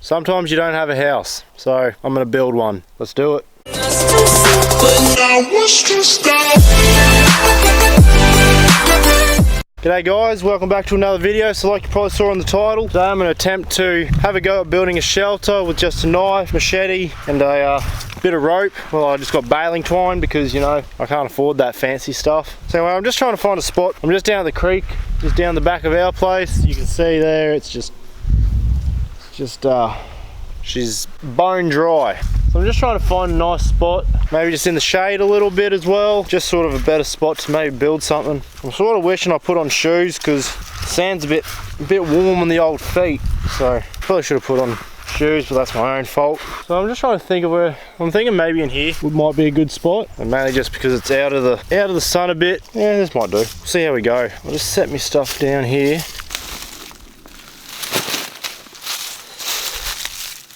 sometimes you don't have a house. So I'm gonna build one. Let's do it. G'day guys, welcome back to another video. So like you probably saw on the title, today I'm going to attempt to have a go at building a shelter with just a knife, machete and a bit of rope. Well, I just got baling twine because, you know, I can't afford that fancy stuff. So anyway, I'm just trying to find a spot. I'm just down at the creek, just down the back of our place. You can see there, she's bone dry. So I'm just trying to find a nice spot, maybe just in the shade a little bit as well, just sort of a better spot to maybe build something. I'm sort of wishing I put on shoes because the sand's a bit warm on the old feet, so probably should have put on shoes, but that's my own fault. So I'm just trying to think of where, I'm thinking maybe in here might be a good spot, and mainly just because it's out of the sun a bit. Yeah, this might do. See how we go. I'll just set my stuff down here.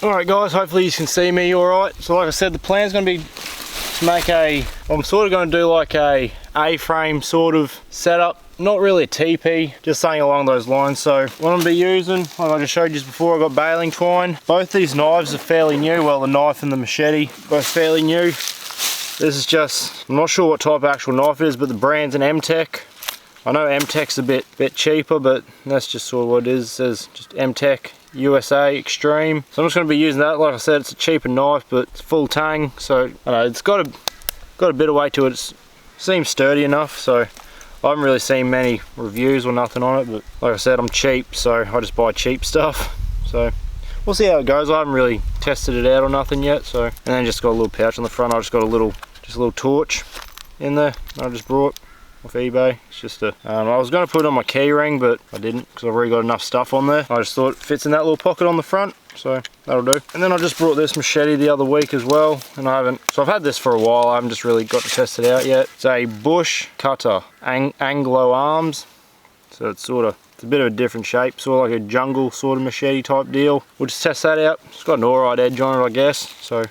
Alright guys, hopefully you can see me alright. So like I said, the plan's going to be to make I'm sort of going to do like a A-frame sort of setup. Not really a teepee, just something along those lines. So what I'm going to be using, like I just showed you before, I got baling twine. Both these knives are fairly new, well the knife and the machete, both fairly new. This is just, I'm not sure what type of actual knife it is, but the brand's an M-Tech. I know M-Tech's a bit cheaper, but that's just sort of what it is. It says just M-Tech USA Extreme. So I'm just going to be using that. Like I said, it's a cheaper knife, but it's full tang, so I don't know, it's got a bit of weight to it. It seems sturdy enough, so I haven't really seen many reviews or nothing on it, but like I said, I'm cheap, so I just buy cheap stuff. So we'll see how it goes. I haven't really tested it out or nothing yet. So, and then just got a little pouch on the front. I just got a little torch in there. I just brought off eBay. It's just I was going to put it on my key ring, but I didn't because I've already got enough stuff on there. I just thought it fits in that little pocket on the front, so that'll do. And then I just brought this machete the other week as well, and so I've had this for a while. I haven't just really got to test it out yet. It's a bush cutter, Anglo arms. So it's a bit of a different shape, sort of like a jungle sort of machete type deal. We'll just test that out. It's got an alright edge on it, I guess. So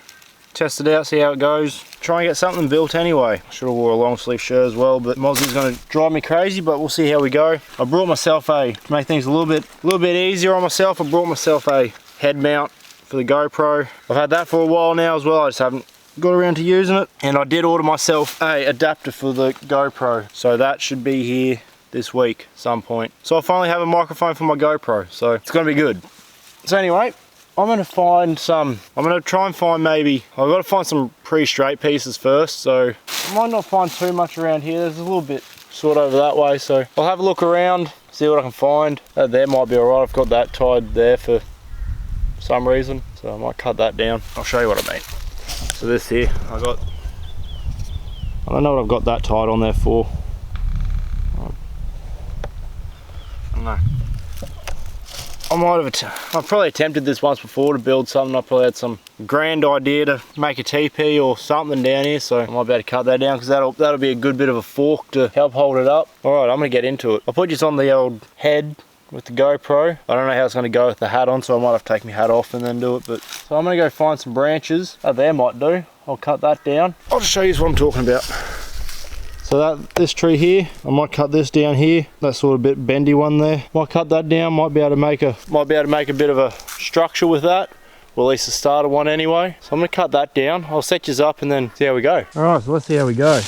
test it out, see how it goes. Try and get something built anyway. Should have wore a long sleeve shirt as well, but Mozzie's going to drive me crazy, but we'll see how we go. I brought myself to make things a little bit easier on myself, I brought myself a head mount for the GoPro. I've had that for a while now as well, I just haven't got around to using it. And I did order myself a adapter for the GoPro, so that should be here this week some point. So I finally have a microphone for my GoPro, so it's going to be good. So anyway, I'm going to try and find maybe, I've got to find some pretty straight pieces first, so I might not find too much around here. There's a little bit sort of over that way, so I'll have a look around, see what I can find. That there might be alright. I've got that tied there for some reason, so I might cut that down. I'll show you what I mean. So this here, I don't know what I've got that tied on there for. I don't know. I've probably attempted this once before to build something. I probably had some grand idea to make a teepee or something down here, so I might be able to cut that down because that'll be a good bit of a fork to help hold it up. Alright, I'm going to get into it. I'll put this on the old head with the GoPro. I don't know how it's going to go with the hat on, so I might have to take my hat off and then do it. So I'm going to go find some branches. That there might do. I'll cut that down. I'll just show you what I'm talking about. So this tree here, I might cut this down here. That sort of bit bendy one there. Might cut that down. Might be able to make a bit of a structure with that. Well, at least the starter one anyway. So I'm gonna cut that down. I'll set yours up and then see how we go. All right, so let's see how we go.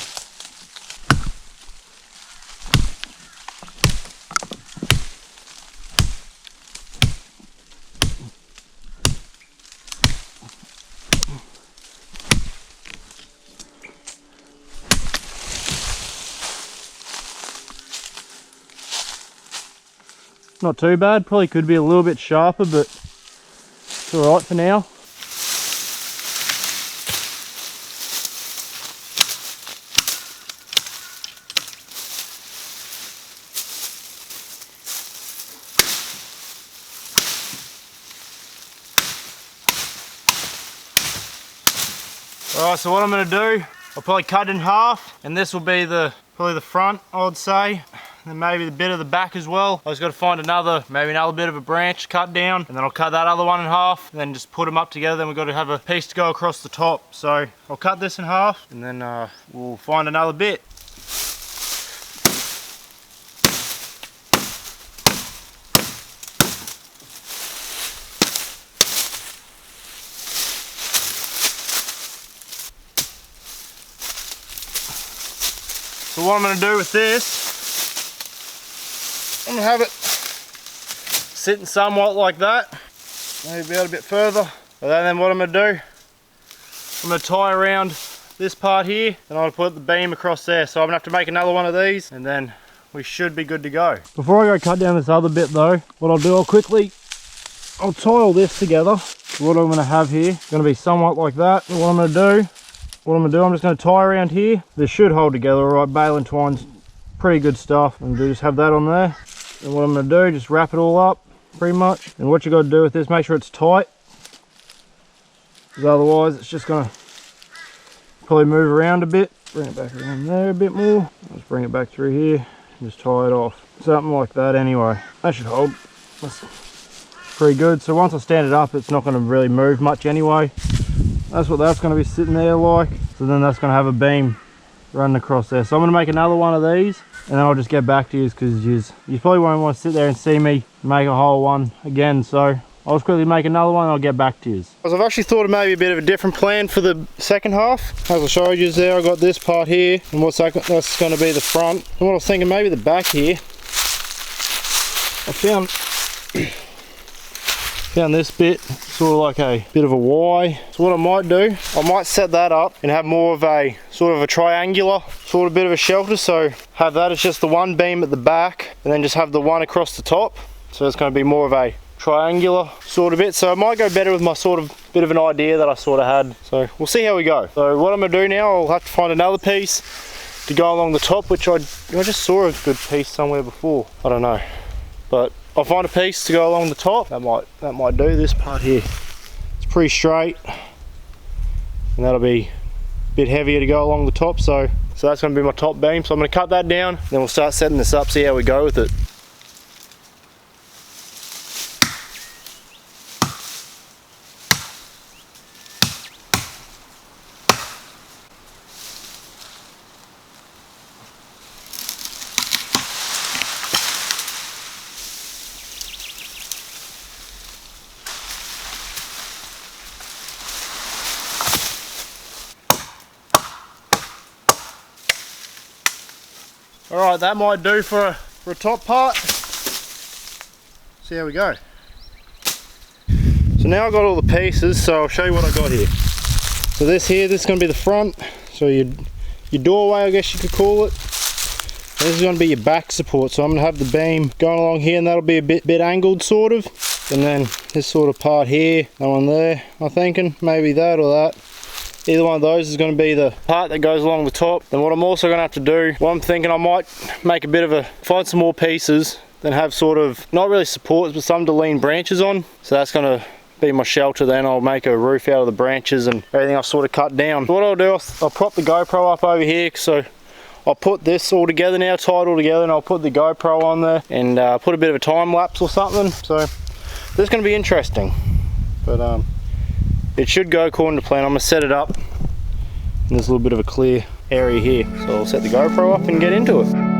Not too bad, probably could be a little bit sharper, but it's alright for now. Alright, so what I'm going to do, I'll probably cut it in half, and this will be probably the front, I would say. And maybe the bit of the back as well. I just got to find maybe another bit of a branch cut down, and then I'll cut that other one in half, and then just put them up together. Then we've got to have a piece to go across the top. So I'll cut this in half, and then we'll find another bit. So what I'm going to do with this, I'm going to have it sitting somewhat like that, maybe out a bit further. And then what I'm going to do, I'm going to tie around this part here, and I'll put the beam across there. So I'm going to have to make another one of these, and then we should be good to go. Before I go cut down this other bit though, what I'll do, I'll tie all this together. What I'm going to have here is going to be somewhat like that. And what I'm just going to tie around here. This should hold together all right. Baling twine's pretty good stuff, and just have that on there. And what I'm going to do, just wrap it all up pretty much. And what you got to do with this, make sure it's tight, because otherwise it's just going to probably move around a bit. Bring it back around there a bit more. Let's bring it back through here and just tie it off. Something like that anyway. That should hold. That's pretty good. So once I stand it up, it's not going to really move much anyway. That's what that's going to be sitting there like. So then that's going to have a beam running across there. So I'm going to make another one of these, and then I'll just get back to you, because you probably won't want to sit there and see me make a whole one again. So I'll just quickly make another one and I'll get back to you. I've actually thought of maybe a bit of a different plan for the second half. As I showed you there, I got this part here, and that's going to be the front. And what I was thinking, maybe the back here, I found this bit, sort of like a bit of a Y. So what I might do, I might set that up and have more of a sort of a triangular sort of bit of a shelter. So have that as just the one beam at the back, and then just have the one across the top. So it's going to be more of a triangular sort of bit. So it might go better with my sort of bit of an idea that I sort of had. So we'll see how we go. So what I'm going to do now, I'll have to find another piece to go along the top, which I just saw a good piece somewhere before. I don't know, but I'll find a piece to go along the top. That might do. This part here, it's pretty straight, and that'll be a bit heavier to go along the top. So that's going to be my top beam. So I'm going to cut that down, then we'll start setting this up, see how we go with it. Alright, that might do for a top part. See how we go. So now I've got all the pieces, so I'll show you what I got here. So this is going to be the front, so your doorway, I guess you could call it. This is going to be your back support, so I'm going to have the beam going along here, and that'll be a bit angled sort of. And then this sort of part here, that one there, I'm thinking maybe that or that. Either one of those is going to be the part that goes along the top. And what I'm also going to have to do, what I'm thinking, I might make a bit of find some more pieces, then have sort of, not really supports, but some to lean branches on. So that's going to be my shelter. Then I'll make a roof out of the branches and everything I've sort of cut down. So what I'll do, I'll prop the GoPro up over here, so I'll put this all together now, tie it all together, and I'll put the GoPro on there and put a bit of a time lapse or something. So this is going to be interesting, but it should go according to plan. I'm going to set it up, and there's a little bit of a clear area here, so I'll set the GoPro up and get into it.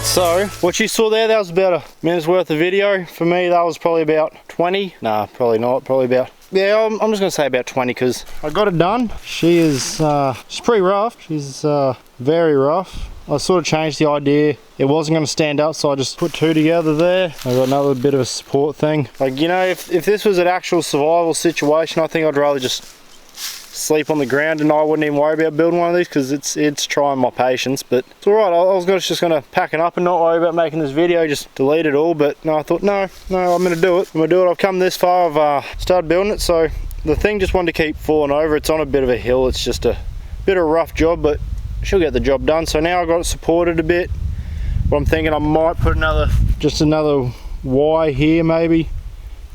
So what you saw there, that was about a minute's worth of video. For me, that was probably about 20. Nah, probably not. Probably about, yeah, I'm just gonna say about 20, because I got it done. She's pretty rough. She's very rough. I sort of changed the idea. It wasn't going to stand up, so I just put two together there. I got another bit of a support thing. Like, you know, if this was an actual survival situation, I think I'd rather just sleep on the ground and I wouldn't even worry about building one of these, because it's trying my patience. But it's all right. I was just going to pack it up and not worry about making this video, just delete it all. But no, I thought, no, I'm going to do it. I'm going to do it. I've come this far. I've started building it. So the thing just wanted to keep falling over. It's on a bit of a hill. It's just a bit of a rough job, but she'll get the job done. So now I've got it supported a bit. But I'm thinking I might put just another Y here maybe,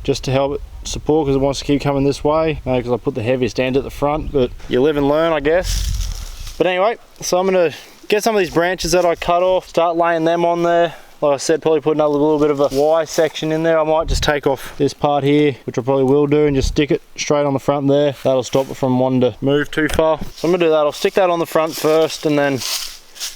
just to help it support, because it wants to keep coming this way, because I put the heaviest end at the front. But you live and learn, I guess. But anyway, so I'm going to get some of these branches that I cut off, start laying them on there. Like I said, probably put another little bit of a Y section in there. I might just take off this part here, which I probably will do, and just stick it straight on the front there. That'll stop it from wanting to move too far. So I'm going to do that. I'll stick that on the front first, and then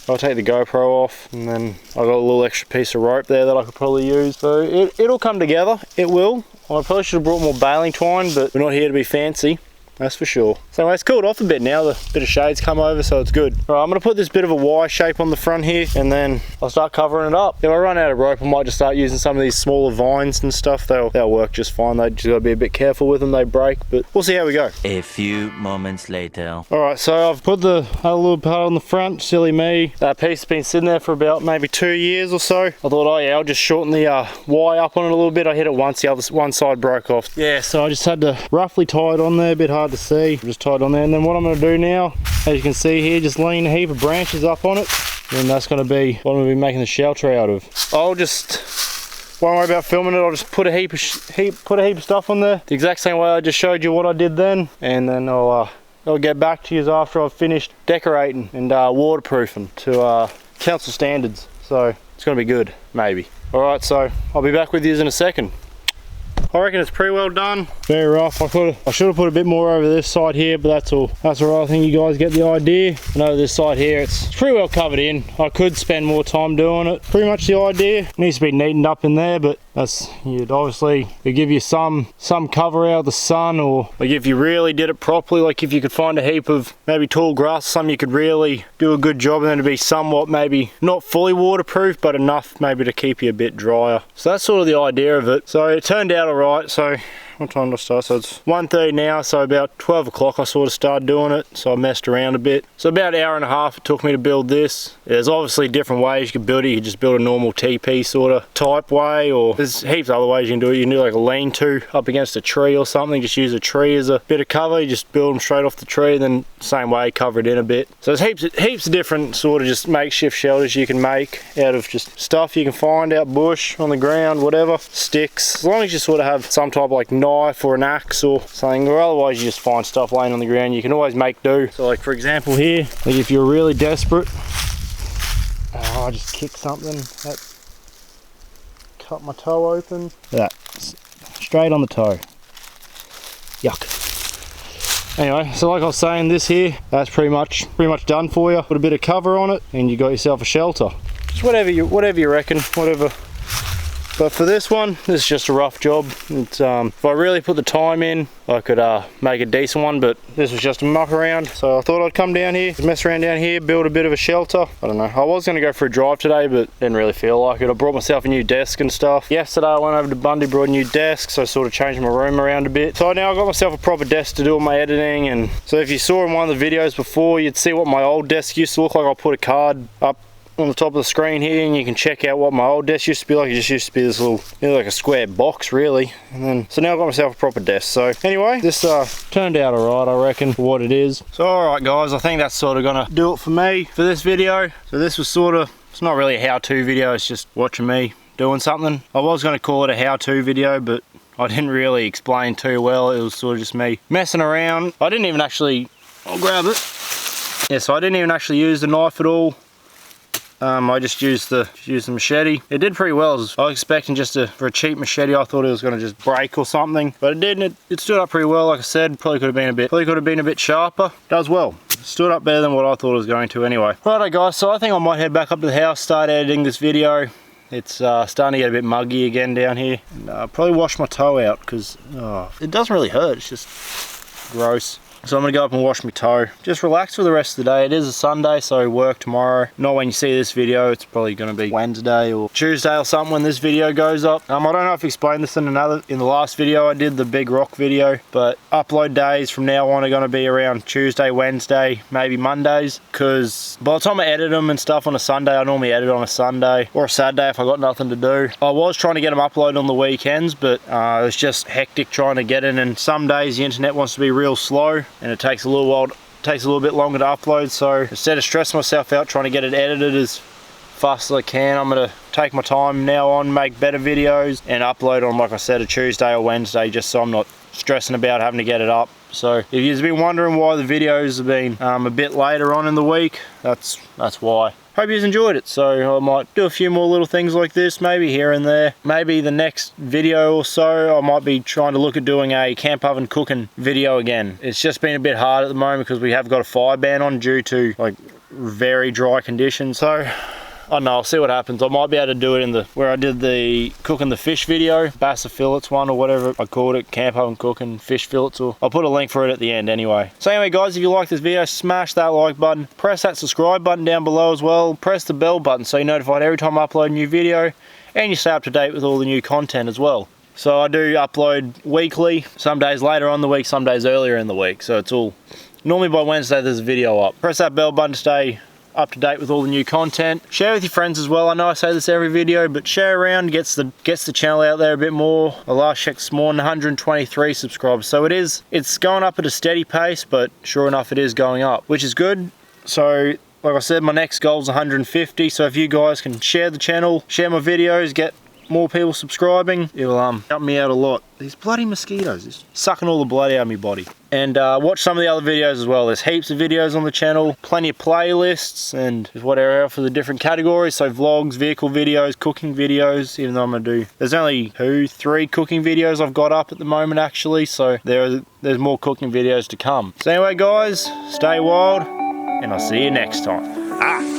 I'll take the GoPro off, and then I've got a little extra piece of rope there that I could probably use. So it'll come together. It will. I probably should have brought more baling twine, but we're not here to be fancy, that's for sure. So anyway, it's cooled off a bit now. The bit of shade's come over, so it's good. All right, I'm gonna put this bit of a Y shape on the front here, and then I'll start covering it up. If I run out of rope, I might just start using some of these smaller vines and stuff. They'll work just fine. They just gotta be a bit careful with them, they break, but we'll see how we go. A few moments later. All right, so I've put the other little part on the front. Silly me. That piece has been sitting there for about maybe 2 years or so. I thought, oh yeah, I'll just shorten the Y up on it a little bit. I hit it once, the other one side broke off. Yeah, so I just had to roughly tie it on there, a bit hard to see. Just tied on there, and then what I'm going to do now, as you can see here, just lean a heap of branches up on it, and that's going to be what I'm going to be making the shelter out of. I'll just, won't worry about filming it. I'll just put a heap of stuff on there, the exact same way I just showed you what I did then, and then I'll get back to you after I've finished decorating and waterproofing to council standards. So it's going to be good, maybe. All right, so I'll be back with you in a second. I reckon it's pretty well done. Very rough. I should have put a bit more over this side here, but that's all right. I think you guys get the idea. I know this side here, it's pretty well covered in. I could spend more time doing it. Pretty much the idea. It needs to be neatened up in there, but you'd obviously give you some cover out of the sun, or like if you really did it properly, like if you could find a heap of maybe tall grass or something, you could really do a good job, and then it'd be somewhat, maybe not fully waterproof, but enough maybe to keep you a bit drier. So that's sort of the idea of it. So it turned out alright. So what time did I start? So it's 1:30 now, so about 12 o'clock I sort of started doing it, so I messed around a bit. So about an hour and a half it took me to build this. There's obviously different ways you could build it. You could just build a normal TP sort of type way, or there's heaps of other ways you can do it. You can do like a lean-to up against a tree or something, just use a tree as a bit of cover. You just build them straight off the tree, and then same way, cover it in a bit. So there's heaps of different sort of just makeshift shelters you can make out of just stuff you can find out bush, on the ground, whatever, sticks. As long as you sort of have some type of like knife or an axe or something, or otherwise you just find stuff laying on the ground, you can always make do. So like for example here, like if you're really desperate, I just kicked something that cut my toe open. That straight on the toe. Yuck. Anyway, so like I was saying, this here, that's pretty much done for you. Put a bit of cover on it, and you got yourself a shelter. Just whatever you reckon, whatever. But for this one, this is just a rough job. It's, if I really put the time in, I could make a decent one, but this was just a muck around. So I thought I'd come down here, mess around down here, build a bit of a shelter. I don't know, I was gonna go for a drive today, but didn't really feel like it. I brought myself a new desk and stuff. Yesterday I went over to Bundy, brought a new desk, so I sort of changed my room around a bit. So now I got myself a proper desk to do all my editing. And so if you saw in one of the videos before, you'd see what my old desk used to look like. I'll put a card up on the top of the screen here, and you can check out what my old desk used to be like. It just used to be this little, like a square box really. And then, so now I've got myself a proper desk. So anyway, this turned out alright, I reckon, for what it is. So alright guys, I think that's sort of gonna do it for me for this video. So this was sort of, it's not really a how-to video, it's just watching me doing something. I was gonna call it a how-to video, but I didn't really explain too well. It was sort of just me messing around. I didn't even actually, I'll grab it. Yeah, so I didn't even actually use the knife at all. I just used the machete. It did pretty well. I was expecting just for a cheap machete, I thought it was going to just break or something, but it didn't. It stood up pretty well. Like I said, probably could have been a bit sharper. Does well. Stood up better than what I thought it was going to anyway. Righto guys, so I think I might head back up to the house, start editing this video. It's starting to get a bit muggy again down here. And, probably wash my toe out, because it doesn't really hurt. It's just gross. So I'm gonna go up and wash my toe. Just relax for the rest of the day. It is a Sunday, so work tomorrow. Not when you see this video, it's probably gonna be Wednesday or Tuesday or something when this video goes up. I don't know if I explained this in the last video I did, the big rock video, but upload days from now on are gonna be around Tuesday, Wednesday, maybe Mondays, because by the time I edit them and stuff on a Sunday, I normally edit on a Sunday or a Saturday if I got nothing to do. I was trying to get them uploaded on the weekends, but it was just hectic trying to get in, and some days the internet wants to be real slow and it takes a little bit longer to upload. So instead of stressing myself out trying to get it edited as fast as I can, I'm gonna take my time now on, make better videos and upload on, like I said, a Tuesday or Wednesday, just so I'm not stressing about having to get it up. So if you've been wondering why the videos have been a bit later on in the week, that's why. Hope you've enjoyed it. So I might do a few more little things like this, maybe here and there. Maybe the next video or so, I might be trying to look at doing a camp oven cooking video again. It's just been a bit hard at the moment because we have got a fire ban on due to like very dry conditions. So I don't know, I'll see what happens. I might be able to do it in where I did the cooking the fish video, Bassa fillets one or whatever I called it, camp oven cooking fish fillets, or I'll put a link for it at the end anyway. So anyway guys, if you like this video, smash that like button, press that subscribe button down below as well, press the bell button so you're notified every time I upload a new video, and you stay up to date with all the new content as well. So I do upload weekly, some days later on the week, some days earlier in the week, so it's all, normally by Wednesday there's a video up. Press that bell button to stay up to date with all the new content. Share with your friends as well. I know I say this every video, but share around, gets the channel out there a bit more. I last checked this morning, 123 subscribers. So it's going up at a steady pace, but sure enough it is going up, which is good. So like I said, my next goal is 150. So if you guys can share the channel, share my videos, get more people subscribing, it'll help me out a lot. These bloody mosquitoes, just sucking all the blood out of my body. And watch some of the other videos as well. There's heaps of videos on the channel, plenty of playlists, and whatever else for the different categories. So vlogs, vehicle videos, cooking videos, even though I'm gonna do, there's only 3 cooking videos I've got up at the moment actually, so there's more cooking videos to come. So anyway guys, stay wild, and I'll see you next time.